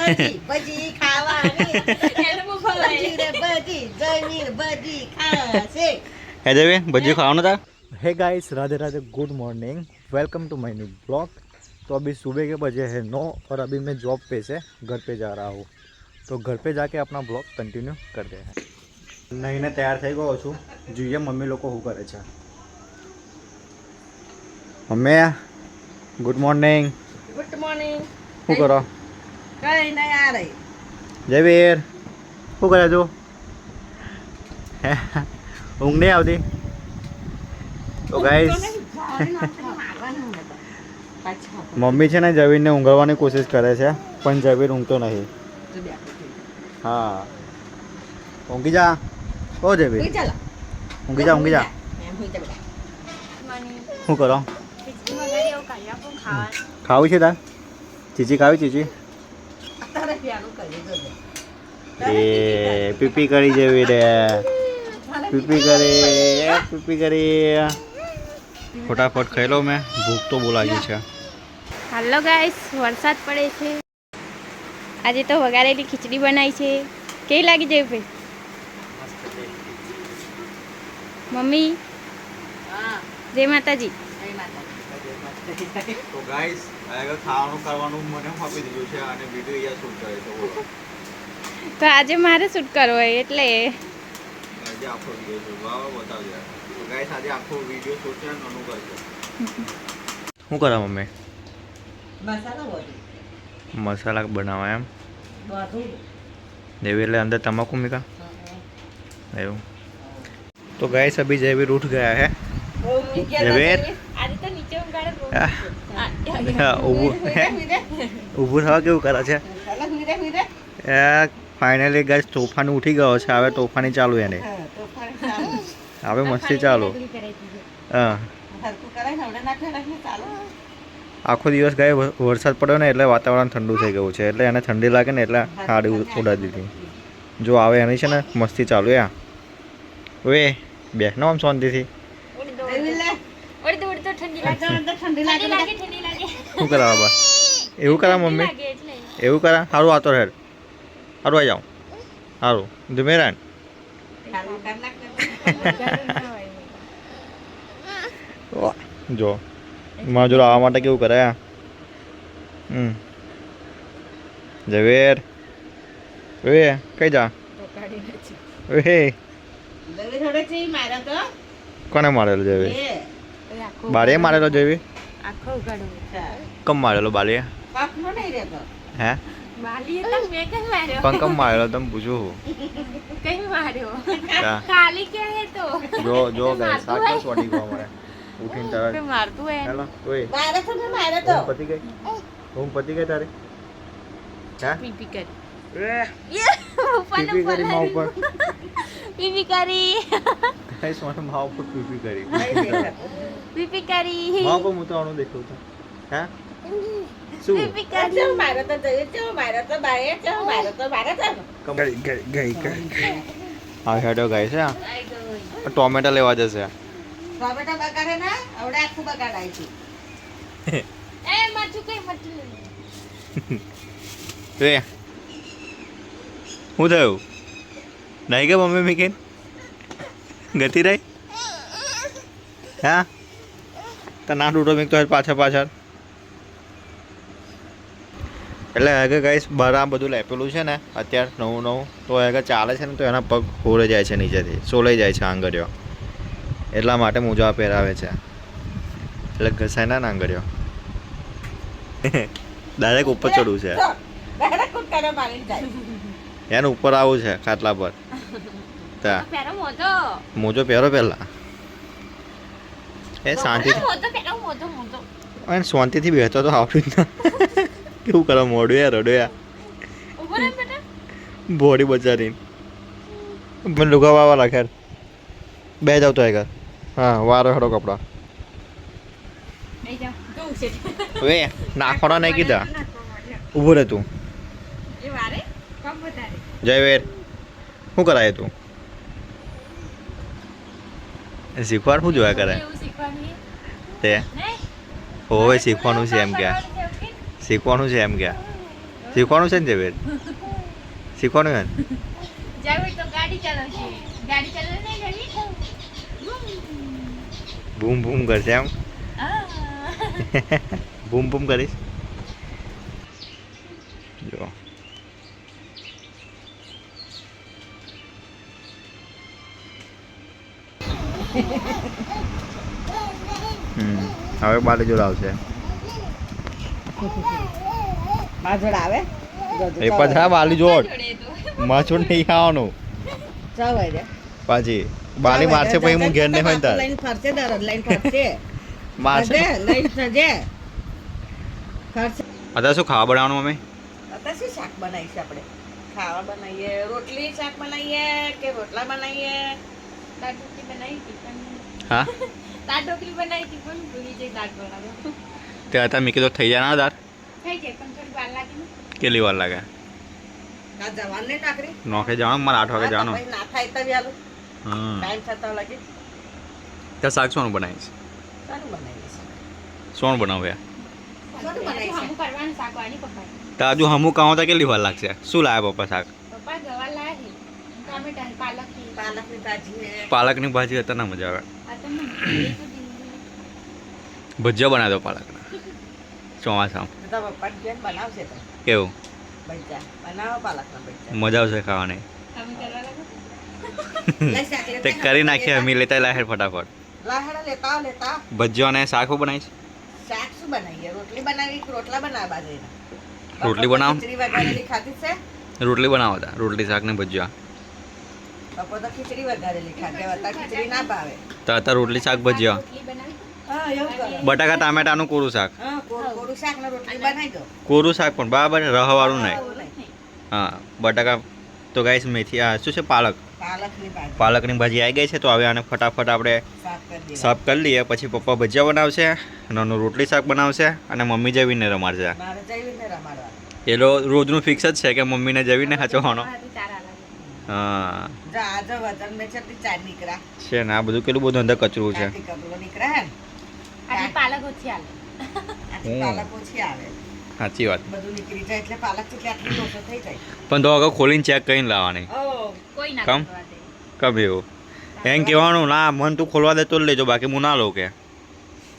ભજી ભજી ખાવાની એને ભજી રે ભજી જયવીર ભજી ખાશે હે જયવીર ભજી ખાવાનું था। Hey guys Radhe Radhe good morning welcome to my new blog. तो अभी सुबह के बजे है 9 और अभी मैं जॉब पे से घर पे जा रहा हूँ। तो घर पे जाके अपना ब्लॉग कंटिन्यू करते हैं। नहींने तैयार થઈ ગયો છું। જોઈએ મમ્મી લોકો શું કરે છે। Mummy good morning. Good morning શું કરો? કઈ નહીં આ રહી જયવીર શું કરે તું? ઊંઘ નહીં આવતી? તો ગાઈસ મમ્મી છે ને જયવીરને ઊંઘાડવાની કોશિશ કરે છે પણ જયવીર ઊંઘતો નહીં। હા ઊંઘી જા। ઓ જયવીર ઊંઘી જા ઊંઘી જા। શું કરો? ખાવું છે તાર? ચીચી ખાવી ચીચી? એ પીપી કરી જેવી રે પીપી કરી ફટાફટ ખાઈ લો। મેં ભૂખ તો બહુ લાગી છે। હાલો ગાઈસ વરસાદ પડે છે। આજે તો વઘારેલી ખીચડી બનાવી છે। કેવી લાગી જઈ ભાઈ? મમ્મી જય માતાજી। તો ગાઈસ આગળ ખાવાનું કરવાનું મને આપી દીધું છે અને વિડિયો અહીંયા શૂટ કરે છે। બોલો તો આજે મારે શૂટ કરવો હોય એટલે આજે આખો વિડિયો શૂટ બતાવજો। તો ગાઈસ આજે આખો વિડિયો શૂટ છે નનું કરશે। શું કરે મમ્મી? મસાલા બનાવવા એમ? जयवीर ले अंदर तम्बाकू मिका एवं। तो गाइस अभी जयवीर उठ गया है। जयवीर આજે તો નીચે ઊંઘાડે ઊભું થવા કેવું કરે છે? ફાઇનલી ગાઈસ તોફાની ઉઠી ગયો છે। હવે તોફાની ચાલુ એને હવે મસ્તી ચાલુ। હા આખો દિવસ ગાય વરસાદ પડ્યો ને એટલે વાતાવરણ ઠંડુ થઈ ગયું છે એટલે એને ઠંડી લાગે ને એટલે હાડી ઉડાડી દીધી। જો આવે એની છે ને મસ્તી ચાલુ। યા ઓએ બેઠ નો આમ શાંતિથી શું કરા બાબા? એવું કરા મમ્મી? એવું કરા? સારું આતો હેડ સારું આવી જાઉં સારું જુમેરાન જો મારા જોડે આવવા માટે કેવું કરે? જયવીર ઓએ કઈ જા? કોને મારેલો જયવીર? બારીએ મારેલો જયવીર? કમ મારેલો બાલીએ? હે પણ કમ મારેલો તમે પૂછું? જો જો ગઈ સાત વાટી ગયો મને ઉઠીને તરત મારતું હે હેલો ઓય પતિ ગઈ ઊંઘ પતિ ગઈ તારી? હે પીપી કરી પીપી કરી માં ઉપર પીપી કરી ગાઈસ મને માં ઉપર પીપી કરી પીપી કરી માં ઉપર હું તો આનું દેખું તો હે શું પીપી કરી મારે તો જઈએ ચો મારે તો બારે ચો મારે તો બારે ચો ગઈ આ હેડો ગાઈસ આ ટોમેટો લેવા જશે। ટોમેટો બગાડે ને આવડે આખું બગાડાય છે એ મરચું કઈ મરચું રે હું થયું નહીં કે મમ્મી મીકીન ગતિ રહી? હા તો ના તૂટો મીક તો પાછળ પાછળ એટલે આગળ ગાઈસ બહાર આ બધું લેપેલું છે ને અત્યારે નવું નવું તો આગળ ચાલે છે ને તો એના પગ હોળે જાય છે નીચેથી સોલાઈ જાય છે આંગળીઓ એટલા માટે મોજા પહેરાવે છે એટલે ઘસાય ના આંગળીઓ ડાયરેક્ટ ઉપર ચડવું છે એને ઉપર આવું છે ખાટલા પર મોજો પહેરો પહેલા એ શાંતિથી શાંતિથી બેસતો તો આવડ્યું જ ના કેવું કરો મોડું યાર રડો યાર બોડી બચારી મને લુગા વાવા રાખે બે જાવ તો આગળ હા વારો હડો કપડા હવે નાખવાના નહીં કીધા ઊભો રહે તું જયવીર શું કરાય તું શીખવાડ શું જોયા કરે તે હોવે શીખવાનું છે એમ ક્યાં શીખવાનું છે એમ ક્યાં શીખવાનું છે ને ઝવેર શીખવાનું છે જાવી તો ગાડી ચલાવશે ગાડી ચલાવે નહીં જાવી બૂમ બૂમ કરશે એમ બૂમ બૂમ કરીશ જો હવે બાલે જોડ આવશે માજોડ આવે એ પછી બાલી જોડ માછોડ નહીં ખાવાનું ચાલ રે પાછી બાલી મારશે પછી હું ઘેર નહીં હોય ને તાર લાઈન ફરશે દરરોજ લાઈન ફરશે મારશે લાઈન સજે ફરશે અત્યારે શું ખાવા બનાવવાનું મમ્મી અત્યારે શું શાક બનાવીશું આપણે ખાવા બનાવીએ રોટલી શાક બનાવીએ કે રોટલા બનાવીએ દાળ ઢોકળી બનાવી હતી પણ હા દાળ ઢોકળી બનાવી હતી પણ ભૂલી જઈ દાળ બનાવ્યો તે અત્યારે મેં કીધું થઈ જાય ના દાર થઈ જાય પણ થોડી વાર લાગે ને કેટલી વાર લાગે આ જવાન ને નાખરી નોખે જવાનું મારે 8 વાગે જવાનું ભાઈ ના થાય તો વ્યાલું હમ ટાઈમ થતા લાગે ત્યાં શાક શું બનાવીશ સારું બનાવીશું શું બનાવ્યા સારું બનાવીશું હમું કરવાનું શાક વાળી પપ્પા તો હજુ હમું કામ તો કેટલી વાર લાગશે શું લાવ્યા પપ્પા શાક પપ્પા ગવા લાવે ટામેટા પાલક પાલકની ભાજી ને પાલકની ભાજી હતા ના મજા આવે આ તો મને ભજીયા બનાવી દો પાલકના ચોમાસામાં બધા પપ્પા જેમ બનાવશે તો કેવું બચ્ચા બનાવો પાલકના બચ્ચા મજા આવશે ખાવાની અમે કરવા લાગો લઈ શાક તે કરી નાખીએ અમે લેતા લાહેર ફટાફટ લાહડા લેતા ભજીયો અને શાક બનાવીશ શાક શું બનાવીએ રોટલી બનાવી કે રોટલા બનાવવા બાજરીના રોટલી બનાવો. ખીચડી વઘારેલી ખાધી છે રોટલી બનાવો હતા રોટલી શાક ને ભજીયા બપોર તો ખીચડી વઘારેલી ખાધી હવે અત્યારે ખીચડી ના ભાવે તો અત્યારે રોટલી શાક ભજીયા રોટલી બનાવી હા એવું કરો બટાકા ટામેટાનું કોરું શાક હા કોરું શાક ને રોટલી બનાવી દો કોરું શાક પણ બરાબર રહવાળું નહીં આવું નહીં. હા બટાકા તો ગાઈસ મેથી આ શું છે પાલક પાલકની ભાજી પાલકની ભાજી આવી ગઈ છે તો હવે આને ફટાફટ આપણે શાક કરી દેવાનું. સાફ કરી લઈએ પછી પપ્પા ભજીયા બનાવશે નાનું રોટલી શાક બનાવશે અને મમ્મી જવીને રમાડશે મારે જઈને રમાડવાનું એ રોજનું ફિક્સ જ છે કે મમ્મીને જવીને હચવાનો સારા લાગે હા જા આજે વજન મેં ચટલી ચાર નીકળ્યા છે ને આ બધું કેટલું બધું અંદર કચરું છે કાઢી કપડો નીકળ્યા હે ને આટલી પાલક ઓછી હાલે આટલી પાલક ઓછી આવે સાચી વાત બધું નીકળી જાય એટલે પાલક કેટલી આટલી ઓછો થઈ જાય પણ તો આગળ ખોલીને ચેક કરીને લાવવાની ઓ કોઈ ના કમ? કરવા દે કબ એવું એમ કહેવાનું ના મન તું ખોલવા દે તો જ લેજો બાકી હું ના લઉં કે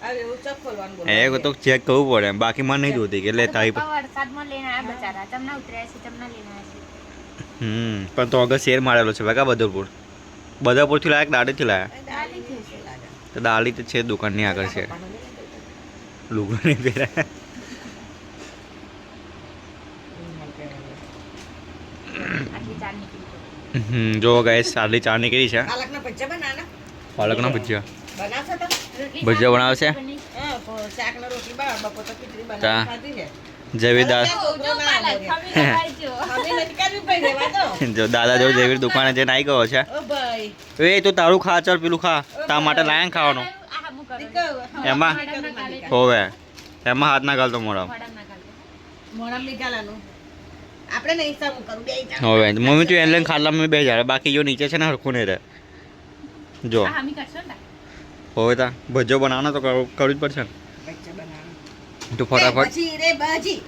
હવે એવું ચક ખોલવાનું એ તો ચેક કરવું પડે બાકી મને નહીં જોતી કે લે તારી પપ્પા વરસાદમાં લઈને આયા બચારા ચમના ઉતર્યા છે ચમના લઈને આયા છે પણ તો આગળ શેર મારેલો છે બકા બદરપુરથી લાયા કે દાડીથી લાયા દાલી થઈ છે તો દાડી તો છે દુકાનની આગળ છે લુગડું નહીં પહેરાય આટલી ચાર નીકળી જો ગાઈસ સાલી ચા નીકળી છે પાલકના ભજીયા બનાવના પાલકના ભજીયા બનાવશો તો રોટલી ભજીયા બનાવશે? હા શાક ને રોટલી બનાવ બપોર તો ખીચડી તા. બનાવી ખાધી છે જેવી દા જો પાલક ખમી લગાવજો હવે નથી કરવી પડી રેવા દો જો દાદા જો જેવી દુકાને જઈને આવી ગયો છે ઓ ભાઈ એ તું તારું ખા ચાલ પેલું ખા તા માટે લાયન ખાવાનું આ હમું કરો દીકરો એમાં હોવે એમાં હાથ ના ગાલતો મોડા વડા ના કાઢો મોણામ નીકળવાનું આપણે નહીં સામું કરું બે જા હોવે મમ્મી તું એને લઈને ખાટલામાં બે જાય બાકી જો નીચે છે ને હરખું નહીં રહે જો આ હમી કરશો ને હોવે તા ભજીયો બનાવવાનો તો કરવું જ પડશે ને ભજીયા બનાવવાનું તું ફટાફટ ભજી રે ભજી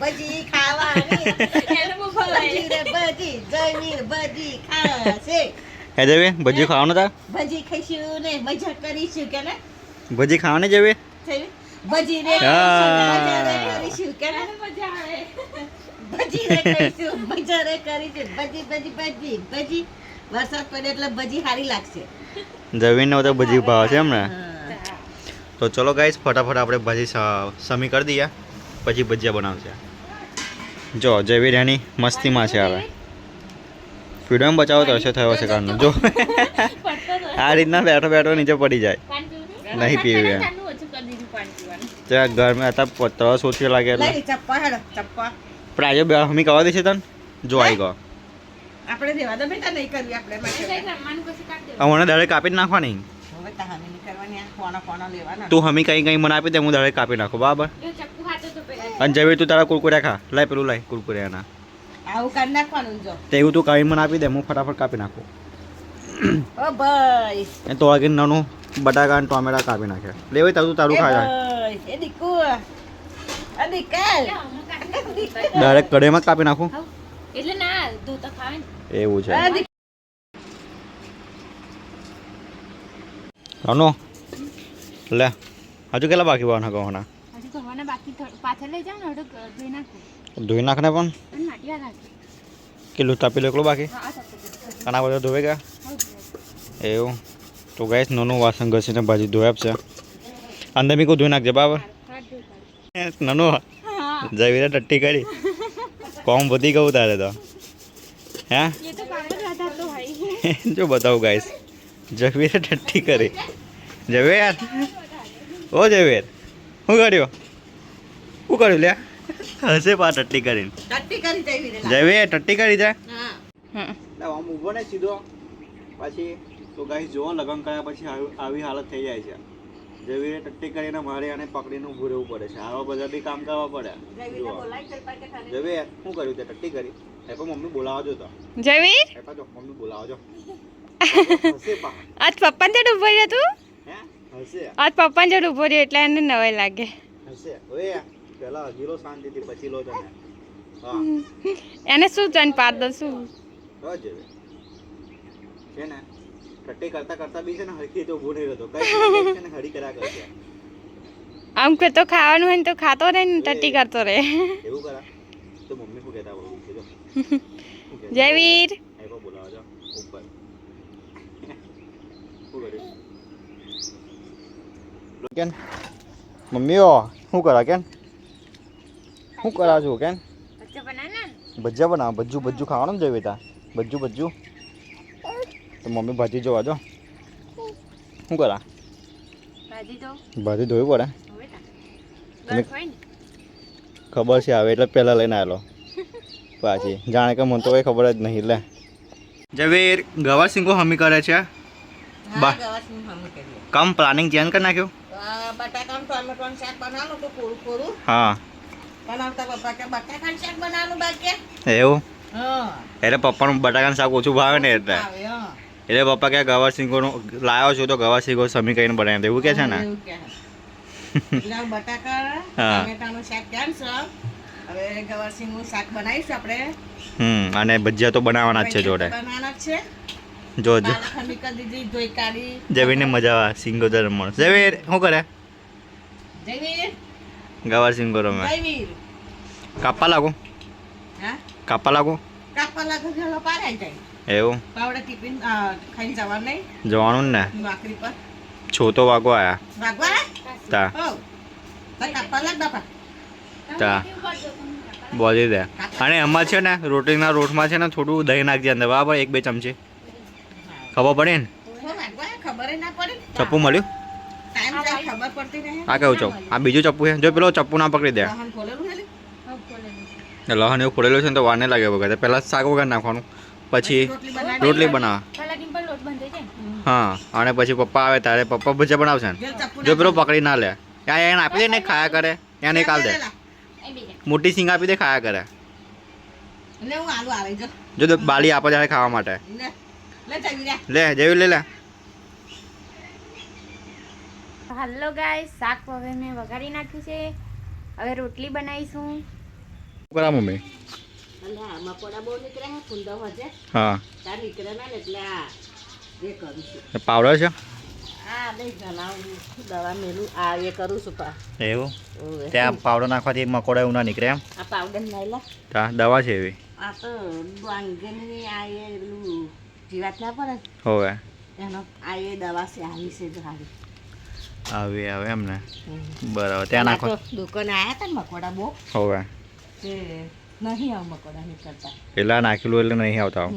ભજી ખાવાની એને હું ભજી રે ભજી જયવીર ભજી ખાશે હે જેવી ભજીયો ખાવાનું તા ભજી ખાઈશું ને મજા કરીશું કે ને ભજી ખાવાની જેવી થયું? ભજી રે હા. મજા રે કરીશું કે ને મજા આવે ભજી રે કરીશું મજા રે કરીશું ભજી વરસાદ પડે એટલે ભજી સારી લાગશે જવીને તો ભજી ભાવ છે એમ ને હા. તો ચલો ગાઈસ ફટાફટ આપણે ભાજી સમી કરી દઈએ પછી ભજીયા બનાવશે જો જયવીર એની મસ્તીમાં છે હવે ફ્રીડમ બચાવો તો હશે થયો છે કારનો જો આ રીતના બેઠો બેઠો નીચે પડી જાય નહીં પીવું એમ. ઓછું કરી દીધું પાણી પીવાનું ત્યાં ઘરમાં હતા ત્રસ ઓછી લાગે એટલે લઈ ચપ્પા હેડો ચપ્પા પણ આજે બે હમી કવા દેશે તને જો આવી ગયો આપણે રેવા દો બેટા નહીં કરવી આપણે માટે રમવાનું પછી કાઢી દેવું મને દાડે કાપી જ નાખવાની હવે તાહાની નહીં કરવાની આ કોના લેવાના તું હમી કઈ કઈ મને આપી દે હું દાડે કાપી નાખું બરાબર એ ચપ્પુ હાથે તો પેલા અને જયવીર તું તારા કુરકુરે ખા લાય પેલું લાય કુરકુરે એના આવું કરી નાખવાનું જો તેવું તું કાઢી મને આપી દે હું ફટાફટ કાપી નાખું ઓ ભાઈ એ તો આગળ નાનું બટાકા અને ટોમેટા કાપી નાખે લેવાય તારું તારું એ ખા જાય ભાઈ એ દીકુ આ દીકલ હું કાઢી ડાયરેક્ટ કઢાઈમાં જ કાપી નાખું એટલે ના ધોતા ખાવે ને. એવું છે રાનો લે હજુ કેટલા બાકી બના કહવાના હજુ કરવાના બાકી પાછળ લઈ જાવ ને હજુ ધોઈ નાખું ધોઈ નાખને પણ અને માટીવા નાખી. કેટલું તાપી એકલું બાકી હા સાચું. કાના બધા ધોવે ગયા એવું તો ગાઈસ નાનું વાસણ ઘસીને ભાજી ધોઈ આપશે અંદર બી કોઈ ધોઈ નાખજે બરાબર નાનું જવીને ટટ્ટી કરી કોમ વધી ગયું તારે તો હે એ તો પાગલ હતા તો ભાઈ. જો બતાવું ગાઈસ જવીરે ટટ્ટી કરી જવેર ઓ જવેર શું કર્યું લે હશે પા ટટ્ટી કરીને ટટ્ટી કરી દેવી રે જવેર ટટ્ટી કરી જાય હા આમ ઊભો ને સીધો પછી તો ગાઈસ જો લગન કર્યા પછી આવી હાલત થઈ જાય છે જવીરે ટટ્ટી કરીને મારે આને પકડીને ઊભું રહેવું પડે છે આવા બધા બી કામ કરવા પડે જવીને બોલાય ચલ પાકે ખાને જવેર શું કર્યું તે ટટ્ટી કરી એ પણ મમ્મી બોલાવજો તો જવીર એ પાછો મમ્મી બોલાવજો હશે પા આજ પપ્પાને જોડે ઉભો રહ્યો તું. હે હશે આજ પપ્પાને જોડે ઉભો રહ્યો એટલે એને નવાઈ લાગે. હશે ઓય પેલા હજીલો શાંતિથી પછી લો તમે હા એને શું જાણ પાડ દો શું. તો જવે છે ને ટટ્ટી કરતા કરતા બી છે ને હરખી તો ઊભો નહીં રહેતો કઈ છે ને હરી કર્યા કરશે આમ કે તો ખાવાનું હોય ને તો ખાતો રહે ને ટટ્ટી કરતો રહે. એવું કરા તો મમ્મી શું કહેતા બોલું કીધો જયવીર એ પણ બોલાવજો ઉપર શું કર્યું કેન મમ્મીઓ શું કરા કેન શું કરા છો કેન ભજીયા બનાવ ભજ્જુ ખાવાનું ને જવી તા ભજ્જુ તો મમ્મી ભાજી જોવા જો શું કરા ભાજી ધોવી પડે ખબર છે આવે એટલે પહેલાં લઈને આવેલો પાછી જાણે કે મને તો કઈ ખબર જ નહીં લે જવેર ગવાર સિંગો હમી કરે છે હા ગવાસનું હમ કરીએ કમ પ્લાનિંગ ચેન્જ કરી નાખ્યું બટાકાનું ટોમેટોનું શાક બનાવવાનું તો કોરું હા બનાવતા પપ્પા કે બટાકાનું શાક બનાવવાનું બાકી એવું હા એટલે પપ્પાનું બટાકાનું શાક ઓછું ભાવે ને એટલે આવે હા એટલે પપ્પા કે ગવાર સિંગોનું લાવ્યો છું તો ગવાર સિંગો સમી કરીને બનાવી દે એવું કે છે ને એવું કે એટલે બટાકા હા. ટમેટાનું શાક કેન્સલ હવે ગવારસિંગનું શાક બનાવીશું આપણે અને ભજીયા તો બનાવવાના જ છે જોડે બનાવવાના જ છે જો પાલક કરી દીધી ધોઈ કાઢી જવીરને મજા આવે સિંગો તો રમણ જવીર શું કરે જયવીર ગવાર સિંગો રમે જયવીર કાપવા લાગુ હા કાપવા લાગુ કાપવા લાગુ જેલો પારાઈ જાય એવું પાવડે ટિફિન ખાઈને જવાનું નહીં જવાનું ને નોકરી પર છોતો વાગો આયા વાગવા તા હો તો કાપવા લાગ બાપા તા બોલી દે અને એમાં છે ને રોટલીના રોટમાં છે ને થોડું દહીં નાખજે અંદર બરાબર 1-2 ચમચી ખબર પડે ને વાગવા ખબર ના પડે ચપ્પુ મળ્યું ટાઈમ જાય ખબર પડતી નહીં આ કેવું ચપ્પુ આ બીજું ચપ્પુ છે જો પેલો ચપ્પુ ના પકડી દે વાહન ખોલેલું છે ને લહણ એવું ફોડેલું છે ને તો વાર નહીં લાગે વગર પહેલાં શાક વગર નાખવાનું પછી રોટલી બનાવ હા અને પછી પપ્પા આવે ત્યારે પપ્પા ભજીયા બનાવશે ને જો પેલો પકડી ના લે ત્યાં એને આપી દે ને ખાયા કરે ત્યાં નહીં કાલ દે મોટી સિંગ આપી દે ખાયા કરે એટલે હું આલુ આવે જો જો તો બાલી આપે ત્યારે ખાવા માટે લે લે જયવીર લે જેવી લે હાલો ગાઈસ શાક હવે મેં વઘારી નાખ્યું છે. હવે રોટલી બનાવીશું. શું કરા મમ્મી અલ્યા મકોડા બહુ નીકળે હે ફૂંદો હજે હા તાર નીકળે ના ને એટલે આ એ કરું છું પાવડર છે આ દઈ જણાવું દવા મેલું આ એ કરું છું પા એવું ઓવે. ત્યાં પાવડર નાખવાથી મકોડા એવું ના નીકળે એમ આ પાવડર નહીં લા ત્યાં દવા છે એવી આ તો વાંગીની આ એ પેલું જીવાત ના પડે હોવે એનો આ એ દવા છે આવી છે જો હારી આવી આવે એમ ને બરાબર ત્યાં નાખો દુકાને આવ્યા હતા ને મકોડા બહુ હોવે તે નહીં આવ મકોડા નીકળતા પેલા નાખેલું એટલે નહીં આવતા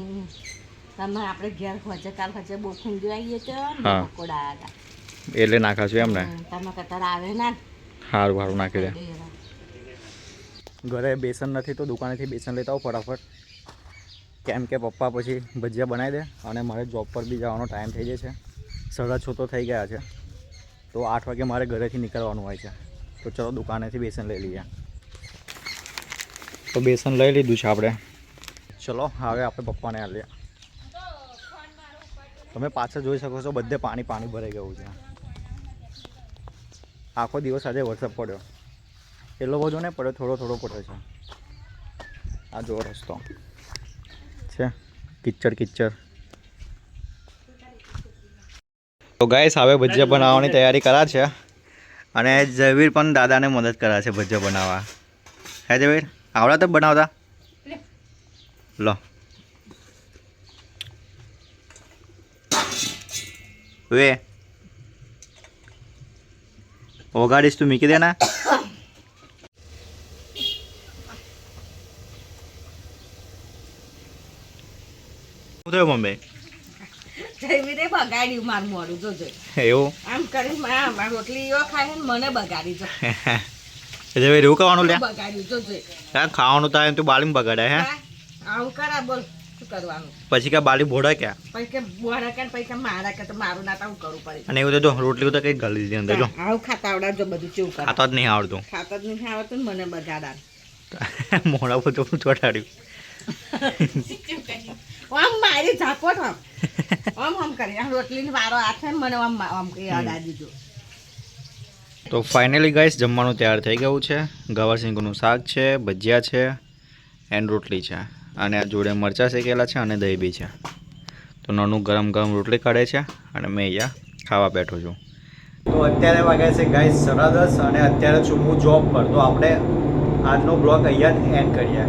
તમે આપણે ઘેર ખોજે કાલ ખોજે બહુ ફૂંદી આવીએ તો હા. મકોડા આવ્યા એટલે નાખાશું એમ ને હતા તમે કતાર આવે ના સારું સારું નાખી દે ઘરે બેસન નથી તો દુકાનેથી બેસન લેતા આવો ફટાફટ કેમ કે પપ્પા પછી ભજીયા બનાવી દે અને મારે જોબ પર બી જવાનો ટાઈમ થઈ જાય છે 6:30 તો થઈ ગયા છે તો 8 વાગે મારે ઘરેથી નીકળવાનું હોય છે તો ચલો દુકાનેથી બેસન લઈ લઈએ તો બેસન લઈ લીધું છે આપણે ચલો હવે આપણે પપ્પાને આ લઈએ તમે પાછળ જોઈ શકો છો બધે પાણી પાણી ભરાઈ ગયું છે આખો દિવસ આજે વરસાદ પડ્યો એટલો બધો નહીં પડ્યો થોડો થોડો પડ્યો છે આ જો રસ્તો છે, કિચડ કિચડ. તો ગાઈસ હવે ભજીયા બનાવવાની તૈયારી કરા છે અને ઝવીર પણ દાદાને મદદ કરે છે ભજીયા બનાવવા. હે ઝવીર, આવડે તો બનાવતા? લો વે ઓગાડીશ તું મૂકી દે ના. શું થયું મમ્મી? જયવીરે બગાડ્યું મારું મોઢું જોજો. એવું આમ કરી મારા રોટલી એવો ખાય ને મને બગાડી જો. ઝવીર એવું કરવાનું લે? બગાડ્યું જોજો. હા ખાવાનું થાય તું બાલીમ બગાડે હે? આવું કરા બોલ શું કરવાનું? પછી કે બાલી ભોડા ક્યાં? પછી કે બોરા કે પછી કે મારા કે તો મારું ના તો હું કરવું પડે. અને એવું તો જો રોટલી તો કઈ ગાલી દીધી અંદર જો. આવું ખાતા આવડા જો બધું કેવું કરે. ખાતા જ નહીં આવડતું. ખાતા જ નહીં આવડતું ને મને બગાડા. મોડા પર ચોખ્ખું ચોટાડ્યું. આમ મારી ઝાપટ આમ કરી આમ રોટલીનો વારો હાથે ને મને આમ અડા દીધું. તો ફાઇનલી ગાઈસ જમવાનું તૈયાર થઈ ગયું છે. ગવારસિંગનું શાક છે, ભજીયા છે એન્ડ રોટલી છે અને આ જોડે મરચાં શેકેલા છે અને દહીં બી છે. તો નાનું ગરમ ગરમ રોટલી કાઢે છે અને મેં અહીંયા ખાવા બેઠો છું. તો અત્યારે વાગ્યા છે ગાઈસ 10:30 અને અત્યારે છું હું જોબ પર. તો આપણે આજનો બ્લોગ અહીંયા જ એન્ડ કરીએ.